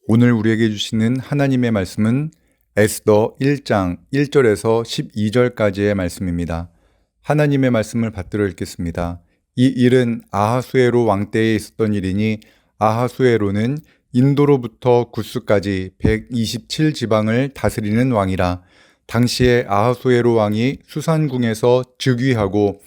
오늘 우리에게 주시는 하나님의 말씀은 에스더 1장 1절에서 12절까지의 말씀입니다. 하나님의 말씀을 받들어 읽겠습니다. 이 일은 아하수에로 왕 때에 있었던 일이니 아하수에로는 인도로부터 구스까지 127지방을 다스리는 왕이라. 당시에 아하수에로 왕이 수산궁에서 즉위하고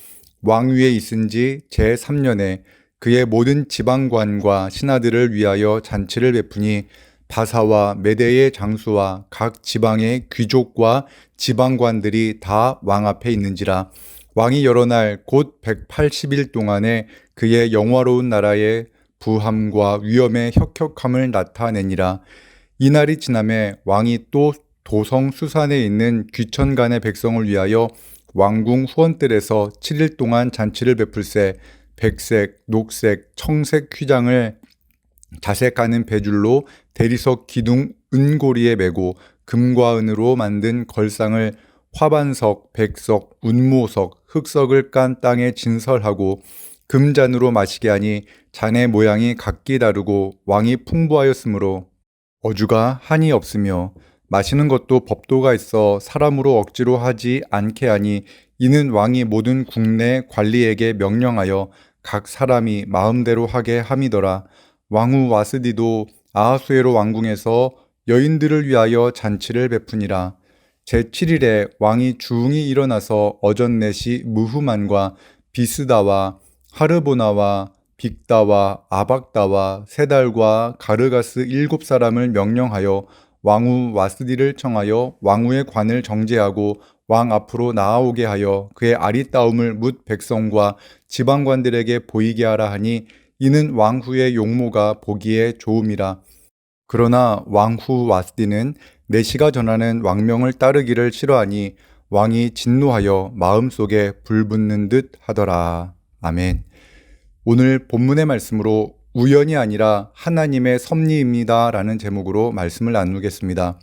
왕위에 있은 지 제3년에 그의 모든 지방관과 신하들을 위하여 잔치를 베푸니 바사와 메대의 장수와 각 지방의 귀족과 지방관들이 다 왕 앞에 있는지라. 왕이 여러 날 곧 180일 동안에 그의 영화로운 나라의 부함과 위엄의 혁혁함을 나타내니라. 이날이 지남에 왕이 또 도성 수산에 있는 귀천간의 백성을 위하여 왕궁 후원뜰에서 7일 동안 잔치를 베풀세 백색, 녹색, 청색 휘장을 자색하는 배줄로 대리석 기둥 은고리에 메고 금과 은으로 만든 걸상을 화반석, 백석, 운모석, 흑석을 깐 땅에 진설하고 금잔으로 마시게 하니 잔의 모양이 각기 다르고 왕이 풍부하였으므로 어주가 한이 없으며 마시는 것도 법도가 있어 사람으로 억지로 하지 않게 하니 이는 왕이 모든 국내 관리에게 명령하여 각 사람이 마음대로 하게 함이더라. 왕후 와스디도 아하수에로 왕궁에서 여인들을 위하여 잔치를 베푸니라. 제7일에 왕이 주웅이 일어나서 어전넷이 무후만과 비스다와 하르보나와 빅다와 아박다와 세달과 가르가스 7사람을 명령하여 왕후 와스디를 청하여 왕후의 관을 정제하고 왕 앞으로 나아오게 하여 그의 아리따움을 뭇 백성과 지방관들에게 보이게 하라 하니 이는 왕후의 용모가 보기에 좋음이라. 그러나 왕후 와스디는 내시가 전하는 왕명을 따르기를 싫어하니 왕이 진노하여 마음속에 불붙는 듯 하더라. 아멘. 오늘 본문의 말씀으로 우연이 아니라 하나님의 섭리입니다 라는 제목으로 말씀을 나누겠습니다.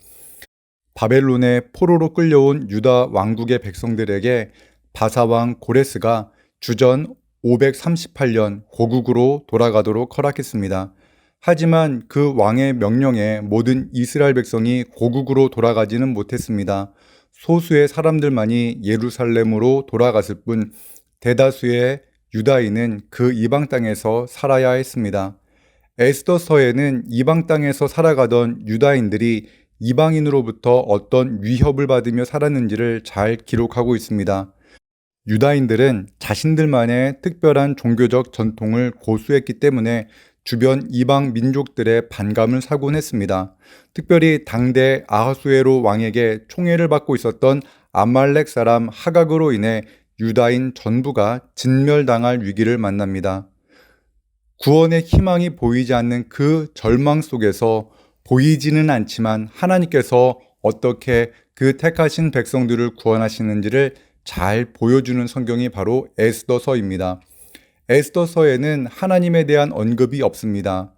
바벨론의 포로로 끌려온 유다 왕국의 백성들에게 바사왕 고레스가 주전 538년 고국으로 돌아가도록 허락했습니다. 하지만 그 왕의 명령에 모든 이스라엘 백성이 고국으로 돌아가지는 못했습니다. 소수의 사람들만이 예루살렘으로 돌아갔을 뿐 대다수의 유다인은 그 이방 땅에서 살아야 했습니다. 에스더서에는 이방 땅에서 살아가던 유다인들이 이방인으로부터 어떤 위협을 받으며 살았는지를 잘 기록하고 있습니다. 유다인들은 자신들만의 특별한 종교적 전통을 고수했기 때문에 주변 이방 민족들의 반감을 사곤 했습니다. 특별히 당대 아하수에로 왕에게 총애를 받고 있었던 아말렉 사람 하각으로 인해 유다인 전부가 진멸당할 위기를 만납니다. 구원의 희망이 보이지 않는 그 절망 속에서 보이지는 않지만 하나님께서 어떻게 그 택하신 백성들을 구원하시는지를 잘 보여주는 성경이 바로 에스더서입니다. 에스더서에는 하나님에 대한 언급이 없습니다.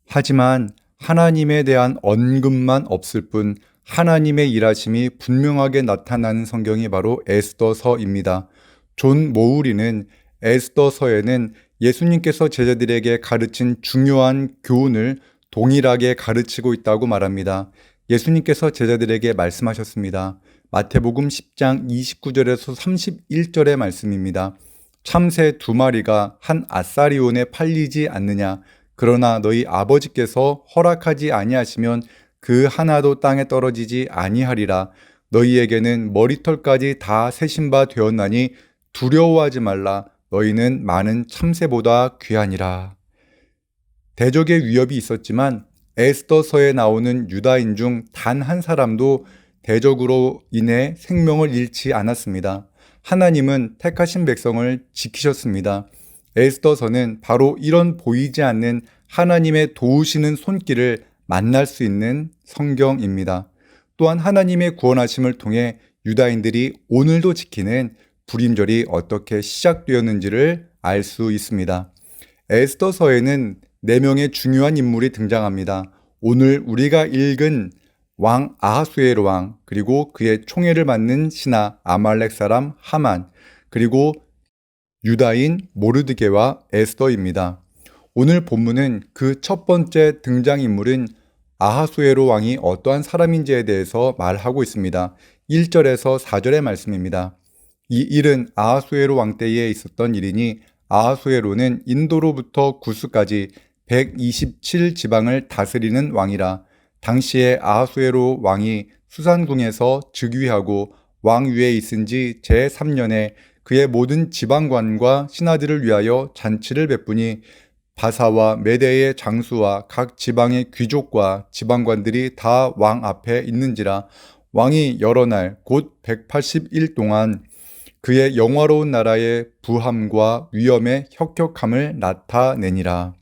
하지만 하나님에 대한 언급만 없을 뿐 하나님의 일하심이 분명하게 나타나는 성경이 바로 에스더서입니다. 존 모우리는 에스더서에는 예수님께서 제자들에게 가르친 중요한 교훈을 동일하게 가르치고 있다고 말합니다. 예수님께서 제자들에게 말씀하셨습니다. 마태복음 10장 29절에서 31절의 말씀입니다. 참새 2마리가 한 아사리온에 팔리지 않느냐? 그러나 너희 아버지께서 허락하지 아니하시면 그 하나도 땅에 떨어지지 아니하리라. 너희에게는 머리털까지 다 세신 바 되었나니 두려워하지 말라. 너희는 많은 참새보다 귀하니라. 대적의 위협이 있었지만 에스더서에 나오는 유다인 중 단 한 사람도 대적으로 인해 생명을 잃지 않았습니다. 하나님은 택하신 백성을 지키셨습니다. 에스더서는 바로 이런 보이지 않는 하나님의 도우시는 손길을 만날 수 있는 성경입니다. 또한 하나님의 구원하심을 통해 유다인들이 오늘도 지키는 불임절이 어떻게 시작되었는지를 알 수 있습니다. 에스더서에는 4명의 중요한 인물이 등장합니다. 오늘 우리가 읽은 왕 아하수에로 왕, 그리고 그의 총애를 받는 신하 아말렉 사람 하만, 그리고 유다인 모르드게와 에스더입니다. 오늘 본문은 그 첫 번째 등장인물인 아하수에로 왕이 어떠한 사람인지에 대해서 말하고 있습니다. 1절에서 4절의 말씀입니다. 이 일은 아하수에로 왕 때에 있었던 일이니 아하수에로는 인도로부터 구스까지 127지방을 다스리는 왕이라. 당시에 아하수에로 왕이 수산궁에서 즉위하고 왕위에 있은 지 제3년에 그의 모든 지방관과 신하들을 위하여 잔치를 베푸니 바사와 메대의 장수와 각 지방의 귀족과 지방관들이 다 왕 앞에 있는지라. 왕이 여러 날 곧 180일 동안 그의 영화로운 나라의 부함과 위엄의 혁혁함을 나타내니라.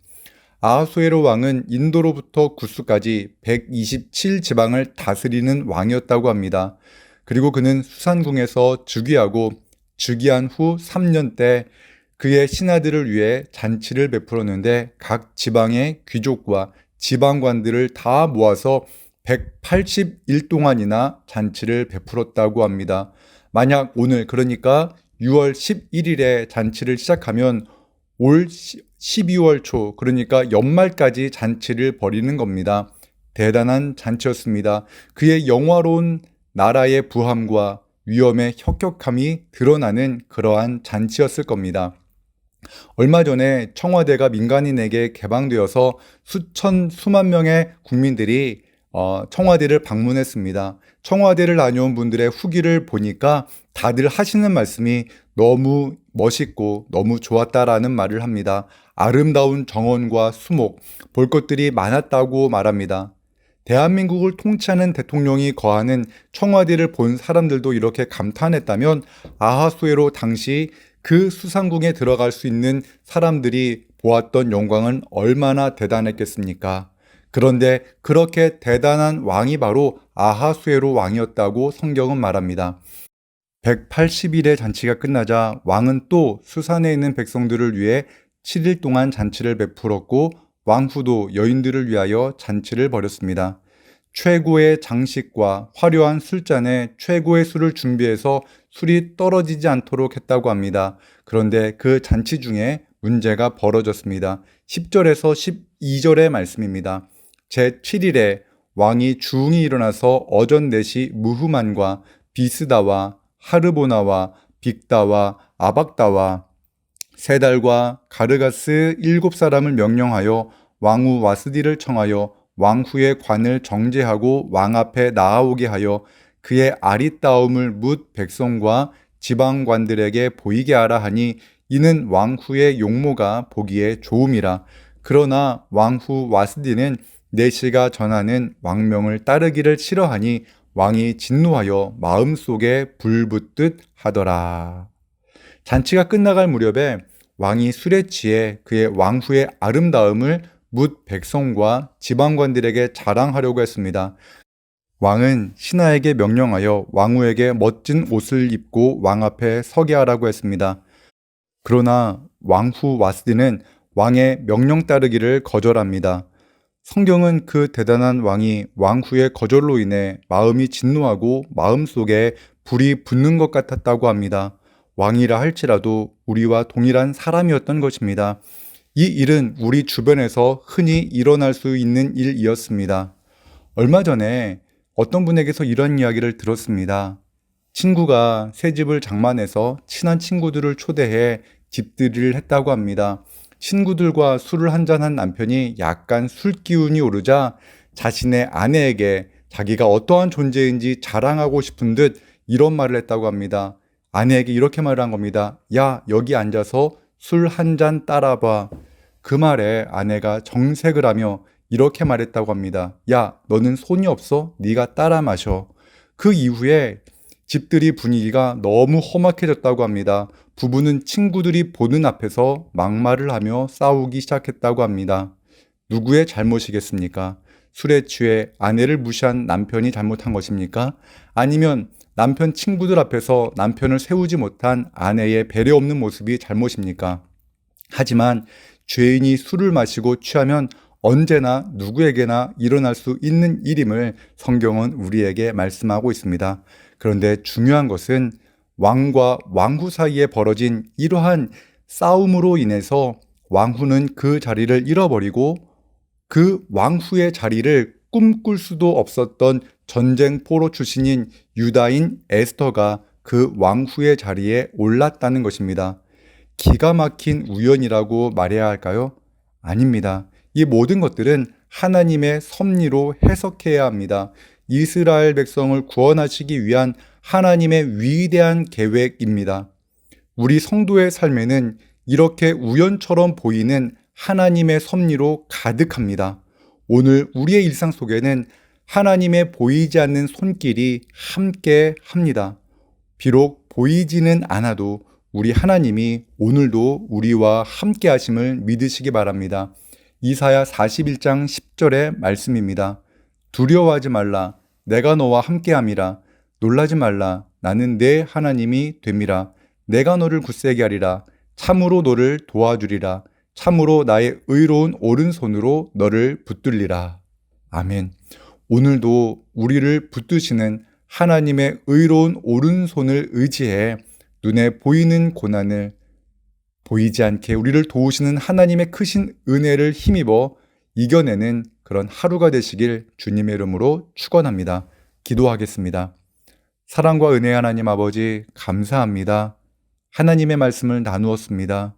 아하수에로 왕은 인도로부터 구스까지 127지방을 다스리는 왕이었다고 합니다. 그리고 그는 수산궁에서 즉위하고 즉위한 후 3년 때 그의 신하들을 위해 잔치를 베풀었는데 각 지방의 귀족과 지방관들을 다 모아서 180일 동안이나 잔치를 베풀었다고 합니다. 만약 오늘 그러니까 6월 11일에 잔치를 시작하면 올 12월 초 그러니까 연말까지 잔치를 벌이는 겁니다. 대단한 잔치였습니다. 그의 영화로운 나라의 부함과 위엄의 혁혁함이 드러나는 그러한 잔치였을 겁니다. 얼마 전에 청와대가 민간인에게 개방되어서 수만 명의 국민들이 청와대를 방문했습니다. 청와대를 다녀온 분들의 후기를 보니까 다들 하시는 말씀이 너무 멋있고 너무 좋았다라는 말을 합니다. 아름다운 정원과 수목, 볼 것들이 많았다고 말합니다. 대한민국을 통치하는 대통령이 거하는 청와대를 본 사람들도 이렇게 감탄했다면 아하수에로 당시 그 수상궁에 들어갈 수 있는 사람들이 보았던 영광은 얼마나 대단했겠습니까? 그런데 그렇게 대단한 왕이 바로 아하수에로 왕이었다고 성경은 말합니다. 180일의 잔치가 끝나자 왕은 또 수산에 있는 백성들을 위해 7일 동안 잔치를 베풀었고 왕후도 여인들을 위하여 잔치를 벌였습니다. 최고의 장식과 화려한 술잔에 최고의 술을 준비해서 술이 떨어지지 않도록 했다고 합니다. 그런데 그 잔치 중에 문제가 벌어졌습니다. 10절에서 12절의 말씀입니다. 제7일에 왕이 주웅이 일어나서 어전 넷이 무흐만과 비스다와 하르보나와 빅다와 아박다와 세달과 가르가스 7사람을 명령하여 왕후 와스디를 청하여 왕후의 관을 정제하고 왕 앞에 나아오게 하여 그의 아리따움을 묻 백성과 지방관들에게 보이게 하라 하니 이는 왕후의 용모가 보기에 좋음이라. 그러나 왕후 와스디는 내시가 전하는 왕명을 따르기를 싫어하니 왕이 진노하여 마음속에 불 붙듯 하더라. 잔치가 끝나갈 무렵에 왕이 술에 취해 그의 왕후의 아름다움을 묻 백성과 지방관들에게 자랑하려고 했습니다. 왕은 신하에게 명령하여 왕후에게 멋진 옷을 입고 왕 앞에 서게 하라고 했습니다. 그러나 왕후 와스디는 왕의 명령 따르기를 거절합니다. 성경은 그 대단한 왕이 왕후의 거절로 인해 마음이 진노하고 마음속에 불이 붙는 것 같았다고 합니다. 왕이라 할지라도 우리와 동일한 사람이었던 것입니다. 이 일은 우리 주변에서 흔히 일어날 수 있는 일이었습니다. 얼마 전에 어떤 분에게서 이런 이야기를 들었습니다. 친구가 새 집을 장만해서 친한 친구들을 초대해 집들이를 했다고 합니다. 친구들과 술을 한잔한 남편이 약간 술 기운이 오르자 자신의 아내에게 자기가 어떠한 존재인지 자랑하고 싶은 듯 이런 말을 했다고 합니다. 아내에게 이렇게 말을 한 겁니다. 야, 여기 앉아서 술 한 잔 따라봐. 그 말에 아내가 정색을 하며 이렇게 말했다고 합니다. 야, 너는 손이 없어? 네가 따라 마셔. 그 이후에 집들이 분위기가 너무 험악해졌다고 합니다. 부부는 친구들이 보는 앞에서 막말을 하며 싸우기 시작했다고 합니다. 누구의 잘못이겠습니까? 술에 취해 아내를 무시한 남편이 잘못한 것입니까? 아니면 남편 친구들 앞에서 남편을 세우지 못한 아내의 배려 없는 모습이 잘못입니까? 하지만 죄인이 술을 마시고 취하면 언제나 누구에게나 일어날 수 있는 일임을 성경은 우리에게 말씀하고 있습니다. 그런데 중요한 것은 왕과 왕후 사이에 벌어진 이러한 싸움으로 인해서 왕후는 그 자리를 잃어버리고 그 왕후의 자리를 꿈꿀 수도 없었던 전쟁 포로 출신인 유다인 에스더가 그 왕후의 자리에 올랐다는 것입니다. 기가 막힌 우연이라고 말해야 할까요? 아닙니다. 이 모든 것들은 하나님의 섭리로 해석해야 합니다. 이스라엘 백성을 구원하시기 위한 하나님의 위대한 계획입니다. 우리 성도의 삶에는 이렇게 우연처럼 보이는 하나님의 섭리로 가득합니다. 오늘 우리의 일상 속에는 하나님의 보이지 않는 손길이 함께 합니다. 비록 보이지는 않아도 우리 하나님이 오늘도 우리와 함께 하심을 믿으시기 바랍니다. 이사야 41장 10절의 말씀입니다. 두려워하지 말라. 내가 너와 함께함이라. 놀라지 말라. 나는 내 하나님이 됨이라. 내가 너를 굳세게 하리라. 참으로 너를 도와주리라. 참으로 나의 의로운 오른손으로 너를 붙들리라. 아멘. 오늘도 우리를 붙드시는 하나님의 의로운 오른손을 의지해 눈에 보이는 고난을 보이지 않게 우리를 도우시는 하나님의 크신 은혜를 힘입어 이겨내는 그런 하루가 되시길 주님의 이름으로 축원합니다. 기도하겠습니다. 사랑과 은혜의 하나님 아버지 감사합니다. 하나님의 말씀을 나누었습니다.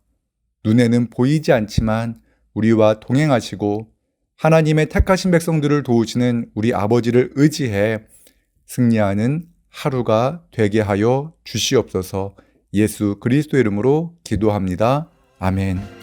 눈에는 보이지 않지만 우리와 동행하시고 하나님의 택하신 백성들을 도우시는 우리 아버지를 의지해 승리하는 하루가 되게 하여 주시옵소서. 예수 그리스도의 이름으로 기도합니다. 아멘.